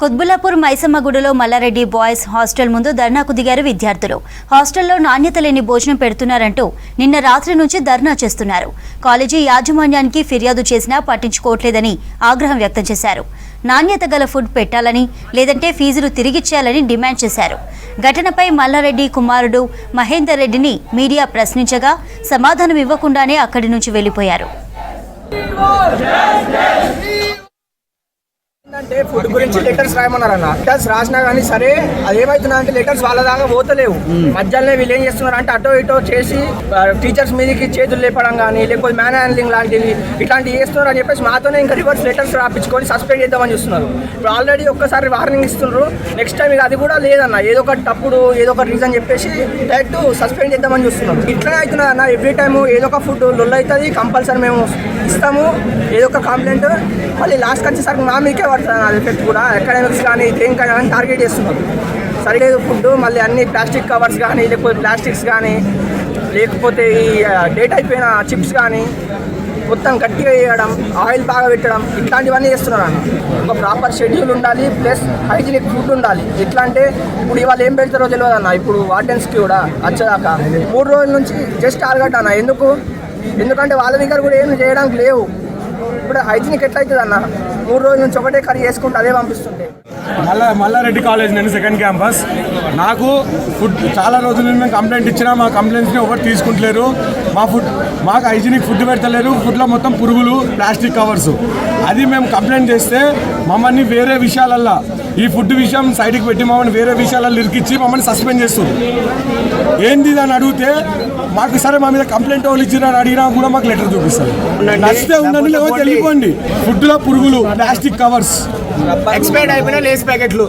Quthbullapur మైసమ్మగూడలో Mallareddy boys hostel ముందు ధర్నాకు దిగారు విద్యార్థులు. హాస్టల్లో నాణ్యత లేని భోజనం పెడుతున్నారంటూ నిన్న రాత్రి నుంచి ధర్నా చేస్తున్నారు. కాలేజీ యాజమాన్యానికి ఫిర్యాదు చేసినా పట్టించుకోవట్లేదని ఆగ్రహం వ్యక్తం చేశారు. నాణ్యత గల ఫుడ్ పెట్టాలని లేదంటే ఫీజులు తిరిగిచ్చేయాలని డిమాండ్ చేశారు. ఘటనపై మల్లారెడ్డి కుమారుడు మహేందర్ రెడ్డిని మీడియా ప్రశ్నించగా సమాధానం ఇవ్వకుండానే అక్కడి నుంచి వెళ్లిపోయారు. అంటే ఫుడ్ గురించి లెటర్స్ రాయమన్నారన్న. లెటర్స్ రాసినా కానీ సరే అదేమవుతున్నా అంటే లెటర్స్ వాళ్ళ దాకా పోతలేవు. మధ్యలో వీళ్ళు ఏం చేస్తున్నారు అంటే అటో ఇటో చేసి టీచర్స్ మీదకి చేతులు లేపడం కానీ లేకపోతే మ్యాన్ హ్యాండ్లింగ్ లాంటివి ఇట్లాంటివి చేస్తున్నారు అని చెప్పేసి మాతోనే ఇంకా రివర్స్ లెటర్స్ రాపించుకొని సస్పెండ్ చేద్దామని చూస్తున్నారు. ఇప్పుడు ఆల్రెడీ ఒక్కసారి వార్నింగ్ ఇస్తున్నారు. నెక్స్ట్ టైం ఇక అది కూడా లేదన్న, ఏదో ఒకటి తప్పుడు ఏదో ఒక రీజన్ చెప్పేసి డైరెక్ట్ సస్పెండ్ చేద్దామని చూస్తున్నారు. ఇట్లనే అవుతున్నది అన్న. ఎవ్రీ టైం ఏదో ఒక ఫుడ్ లొల్ అవుతుంది, కంపల్సరీ మేము ఇస్తాము ఏదో ఒక కంప్లైంట్. మళ్ళీ లాస్ట్కి వచ్చేసరికి మా మీకే పడుతుంది ఎఫెక్ట్ కూడా. అకాడమిక్స్ కానీ దేనికైనా కానీ టార్గెట్ చేస్తున్నారు. సరిలేదు ఫుడ్, మళ్ళీ అన్ని ప్లాస్టిక్ కవర్స్ కానీ లేకపోతే ప్లాస్టిక్స్ కానీ లేకపోతే ఈ డేట్ అయిపోయిన చిప్స్ కానీ మొత్తం గట్టిగా వేయడం, ఆయిల్ బాగా పెట్టడం ఇట్లాంటివన్నీ చేస్తున్నారు అన్న. ఒక ప్రాపర్ షెడ్యూల్ ఉండాలి, ప్లస్ హైజీనిక్ ఫుడ్ ఉండాలి. ఎట్లా అంటే ఇప్పుడు ఇవాళ ఏం పెడతారో తెలియదు అన్న. ఇప్పుడు వార్డెన్స్కి కూడా వచ్చేదాకా 3 రోజుల నుంచి జస్ట్ ఆర్గట్ అన్న. ఎందుకంటే వాళ్ళ దగ్గర కూడా ఏం చేయడానికి లేవు. ఇప్పుడు హైజీనిక్ ఎట్లయితుంది అన్న? 3 రోజుల నుంచి ఒకటే కర్రీ చేసుకుంటే అదే పంపిస్తుంటే. మల్లారెడ్డి కాలేజ్ నేను సెకండ్ క్యాంపస్. నాకు ఫుడ్ చాలా రోజుల నుంచి మేము కంప్లైంట్ ఇచ్చినా మా కంప్లైంట్స్ని ఎవరు తీసుకుంటలేరు. మాకు హైజీనిక్ ఫుడ్ పెడతలేరు. ఫుడ్లో మొత్తం పురుగులు, ప్లాస్టిక్ కవర్స్. అది మేము కంప్లైంట్ చేస్తే మమ్మల్ని వేరే విషయాలల్లో ఈ ఫుడ్ విషయం సైడ్కి పెట్టి మమ్మల్ని వేరే విషయాలలో ఇరికిచ్చి మమ్మల్ని సస్పెండ్ చేస్తారు. ఏంది అని అడిగితే మాకు సరే మా మీద కంప్లైంట్ వాళ్ళు ఇచ్చిరని అడిగినా కూడా మాకు లెటర్ చూపిస్తారు. నచ్చితే ఉండండి లేకపోతే వెళ్ళిపోండి. ఫుడ్లో పురుగులు, ప్లాస్టిక్ కవర్స్, ఎక్స్పైర్డ్ అయిపోయిన లేస్ ప్యాకెట్లు.